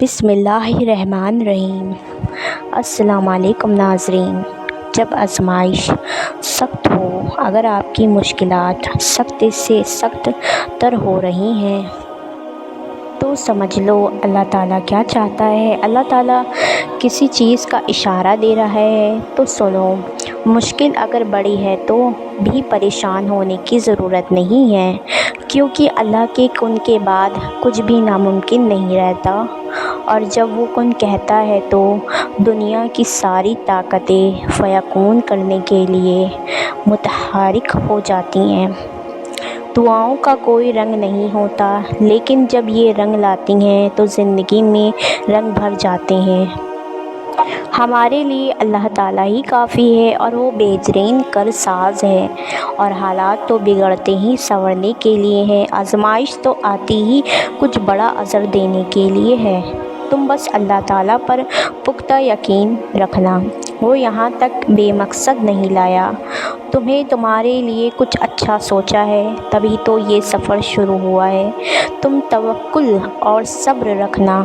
बिस्मिल्लाहिर्रहमानिर्रहीम। अस्सलाम वालेकुम नाज़रीन। जब आज़माइश सख्त हो, अगर आपकी मुश्किलात सख्त से सख्त तर हो रही हैं तो समझ लो अल्लाह ताला क्या चाहता है। अल्लाह ताला किसी चीज़ का इशारा दे रहा है तो सुनो। मुश्किल अगर बड़ी है तो भी परेशान होने की ज़रूरत नहीं है, क्योंकि अल्लाह के कुन के बाद कुछ भी नामुमकिन नहीं रहता। और जब वो कुन कहता है तो दुनिया की सारी ताकतें फ़यकून करने के लिए मुतहर्रिक हो जाती हैं। दुआओं का कोई रंग नहीं होता, लेकिन जब ये रंग लाती हैं तो ज़िंदगी में रंग भर जाते हैं। हमारे लिए अल्लाह ताला ही काफ़ी है और वो बेहतरीन कारसाज़ है। और हालात तो बिगड़ते ही संवरने के लिए है। आज़माइश तो आती ही कुछ बड़ा अज़र देने के लिए है। तुम बस अल्लाह ताला पर पुख्ता यकीन रखना। वो यहाँ तक बेमकसद नहीं लाया, तुम्हें तुम्हारे लिए कुछ अच्छा सोचा है, तभी तो ये सफ़र शुरू हुआ है। तुम तवक्कुल और सब्र रखना,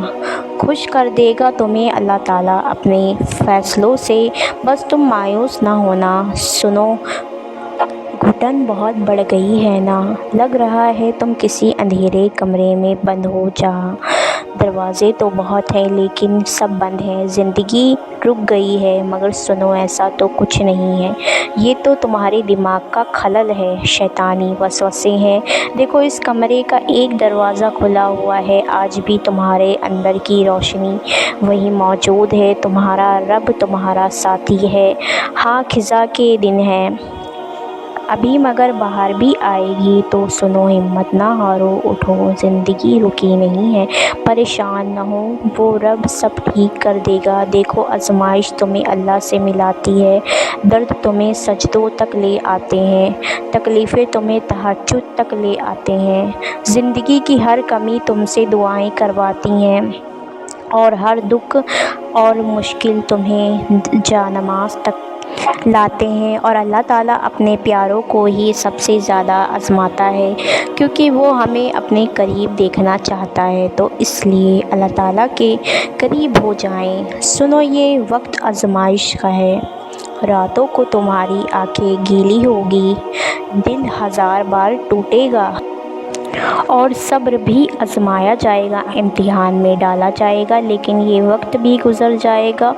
खुश कर देगा तुम्हें अल्लाह ताला अपने फ़ैसलों से। बस तुम मायूस ना होना। सुनो, घुटन बहुत बढ़ गई है ना? लग रहा है तुम किसी अंधेरे कमरे में बंद हो जहाँ दरवाज़े तो बहुत हैं लेकिन सब बंद हैं। ज़िंदगी रुक गई है, मगर सुनो, ऐसा तो कुछ नहीं है। ये तो तुम्हारे दिमाग का खलल है, शैतानी वसवसे हैं। देखो, इस कमरे का एक दरवाज़ा खुला हुआ है। आज भी तुम्हारे अंदर की रोशनी वही मौजूद है। तुम्हारा रब तुम्हारा साथी है। हाँ, खिज़ा के दिन है अभी, मगर बाहर भी आएगी। तो सुनो, हिम्मत ना हारो, उठो, ज़िंदगी रुकी नहीं है। परेशान ना हो, वो रब सब ठीक कर देगा। देखो, आज़माइश तुम्हें अल्लाह से मिलाती है, दर्द तुम्हें सजदों तक ले आते हैं, तकलीफ़ें तुम्हें तहज्जुद तक ले आते हैं। ज़िंदगी की हर कमी तुमसे दुआएं करवाती हैं और हर दुख और मुश्किल तुम्हें जानमाज़ तक लाते हैं। और अल्लाह ताला अपने प्यारों को ही सबसे ज़्यादा आज़माता है, क्योंकि वो हमें अपने करीब देखना चाहता है। तो इसलिए अल्लाह ताला के करीब हो जाएं। सुनो, ये वक्त आज़माइश का है। रातों को तुम्हारी आंखें गीली होगी, दिल हज़ार बार टूटेगा और सब्र भी आज़माया जाएगा, इम्तिहान में डाला जाएगा। लेकिन ये वक्त भी गुज़र जाएगा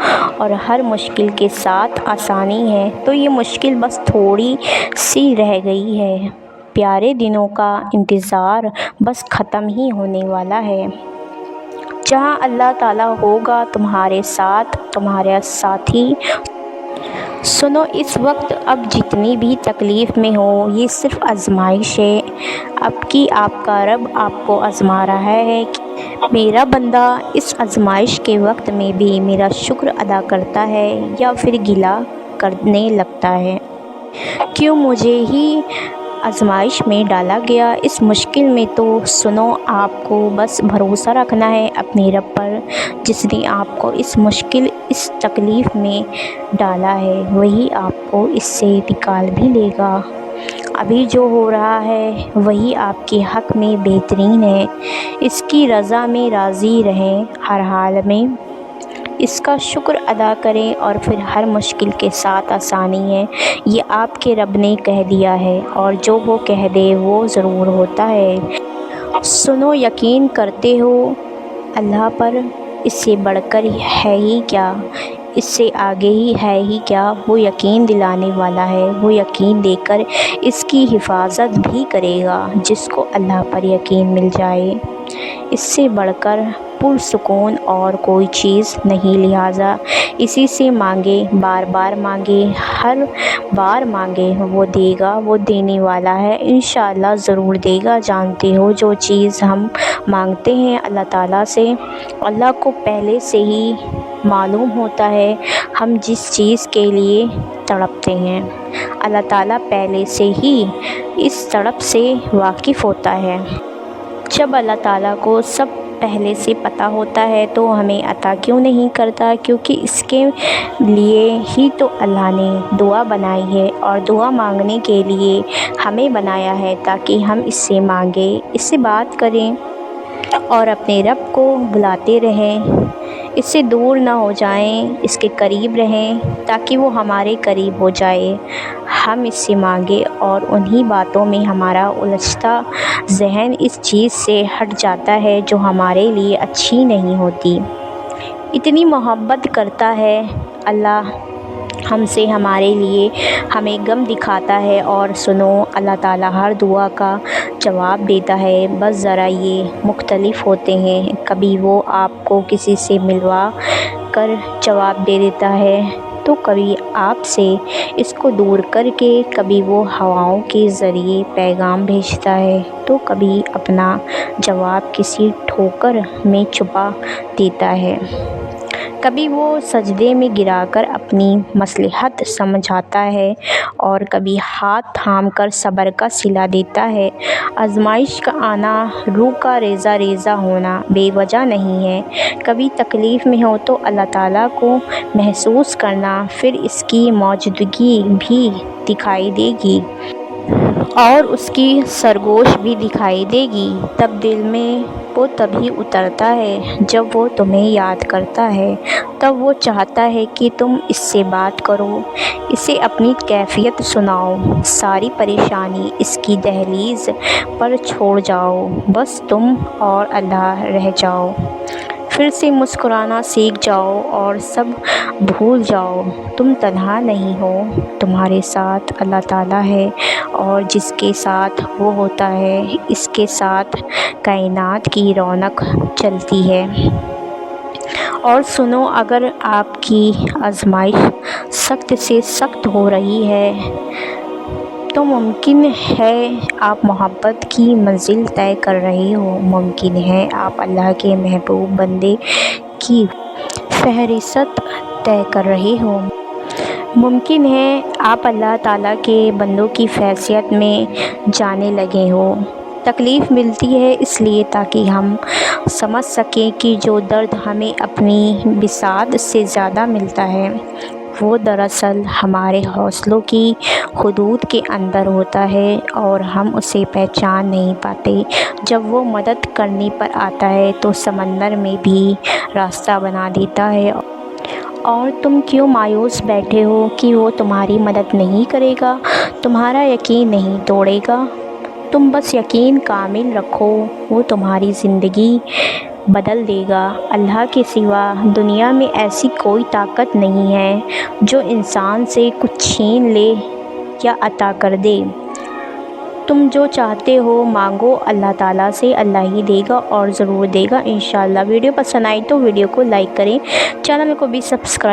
और हर मुश्किल के साथ आसानी है। तो ये मुश्किल बस थोड़ी सी रह गई है। प्यारे दिनों का इंतज़ार बस ख़त्म ही होने वाला है। जहाँ अल्लाह ताला होगा तुम्हारे साथ, तुम्हारा साथी। सुनो, इस वक्त अब जितनी भी तकलीफ़ में हो, ये सिर्फ़ आज़माइश है। अब कि आपका रब आपको आज़मा रहा है कि मेरा बंदा इस आज़माइश के वक्त में भी मेरा शुक्र अदा करता है या फिर गिला करने लगता है। क्यों मुझे ही आज़माइश में डाला गया इस मुश्किल में? तो सुनो, आपको बस भरोसा रखना है अपने रब पर, जिसने आपको इस मुश्किल, इस तकलीफ़ में डाला है, वही आपको इससे निकाल भी लेगा। अभी जो हो रहा है वही आपके हक़ में बेहतरीन है। इसकी रज़ा में राज़ी रहें हर हाल में, इसका शुक्र अदा करें और फिर हर मुश्किल के साथ आसानी है। ये आपके रब ने कह दिया है और जो वो कह दे वो ज़रूर होता है। सुनो, यकीन करते हो अल्लाह पर? इससे बढ़कर है ही क्या, इससे आगे ही है ही क्या? वो यकीन दिलाने वाला है, वो यकीन देकर इसकी हिफाजत भी करेगा। जिसको अल्लाह पर यकीन मिल जाए, इससे बढ़कर पुरसुकून और कोई चीज़ नहीं। लिहाजा इसी से मांगे, बार बार मांगे, हर बार मांगे, वो देगा, वो देने वाला है। इंशाअल्लाह ज़रूर देगा। जानते हो, जो चीज़ हम मांगते हैं अल्लाह ताला से, अल्लाह को पहले से ही मालूम होता है हम जिस चीज़ के लिए तड़पते हैं। अल्लाह ताला पहले से ही इस तड़प से वाकिफ़ होता है। जब अल्लाह ताला को सब पहले से पता होता है तो हमें अता क्यों नहीं करता? क्योंकि इसके लिए ही तो अल्लाह ने दुआ बनाई है और दुआ मांगने के लिए हमें बनाया है, ताकि हम इससे मांगे, इससे बात करें اور اپنے رب کو بلاتے رہیں، اس سے دور نہ ہو جائیں، اس کے قریب رہیں تاکہ وہ ہمارے قریب ہو جائے۔ ہم اس سے مانگیں اور انہی باتوں میں ہمارا الجھتا ذہن اس چیز سے ہٹ جاتا ہے جو ہمارے لیے اچھی نہیں ہوتی۔ اتنی محبت کرتا ہے اللہ ہم سے، ہمارے لیے ہمیں غم دکھاتا ہے، اور سنو اللہ تعالیٰ ہر دعا کا جواب دیتا ہے، بس ذرا یہ مختلف ہوتے ہیں۔ کبھی وہ آپ کو کسی سے ملوا کر جواب دے دیتا ہے تو کبھی آپ سے اس کو دور کر کے، کبھی وہ ہواؤں کے ذریعے پیغام بھیجتا ہے تو کبھی اپنا جواب کسی ٹھوکر میں چھپا دیتا ہے۔ کبھی وہ سجدے میں گرا کر اپنی مصلحت سمجھاتا ہے اور کبھی ہاتھ تھام کر صبر کا صلہ دیتا ہے۔ آزمائش کا آنا، روح کا ریزہ ریزہ ہونا بے وجہ نہیں ہے۔ کبھی تکلیف میں ہو تو اللہ تعالیٰ کو محسوس کرنا، پھر اس کی موجودگی بھی دکھائی دے گی اور اس کی سرگوش بھی دکھائی دے گی۔ تب دل میں وہ تبھی اترتا ہے جب وہ تمہیں یاد کرتا ہے، تب وہ چاہتا ہے کہ تم اس سے بات کرو، اسے اپنی کیفیت سناؤ، ساری پریشانی اس کی دہلیز پر چھوڑ جاؤ، بس تم اور اللہ رہ جاؤ، پھر سے مسکرانا سیکھ جاؤ اور سب بھول جاؤ۔ تم تنہا نہیں ہو، تمہارے ساتھ اللہ تعالیٰ ہے، اور جس کے ساتھ وہ ہوتا ہے اس کے ساتھ کائنات کی رونق چلتی ہے۔ اور سنو، اگر آپ کی آزمائش سخت سے سخت ہو رہی ہے تو ممکن ہے آپ محبت کی منزل طے کر رہے ہو، ممکن ہے آپ اللہ کے محبوب بندے کی فہرست طے کر رہے ہو، ممکن ہے آپ اللہ تعالیٰ کے بندوں کی حیثیت میں جانے لگے ہو۔ تکلیف ملتی ہے اس لیے تاکہ ہم سمجھ سکیں کہ جو درد ہمیں اپنی بساط سے زیادہ ملتا ہے وہ دراصل ہمارے حوصلوں کی حدود کے اندر ہوتا ہے، اور ہم اسے پہچان نہیں پاتے۔ جب وہ مدد کرنے پر آتا ہے تو سمندر میں بھی راستہ بنا دیتا ہے، اور تم کیوں مایوس بیٹھے ہو کہ وہ تمہاری مدد نہیں کرے گا، تمہارا یقین نہیں توڑے گا؟ تم بس یقین کامل رکھو، وہ تمہاری زندگی بدل دے گا۔ اللہ کے سوا دنیا میں ایسی کوئی طاقت نہیں ہے جو انسان سے کچھ چھین لے یا عطا کر دے۔ تم جو چاہتے ہو مانگو اللہ تعالیٰ سے، اللہ ہی دے گا اور ضرور دے گا انشاءاللہ۔ ویڈیو پسند آئی تو ویڈیو کو لائک کریں، چینل کو بھی سبسکرائب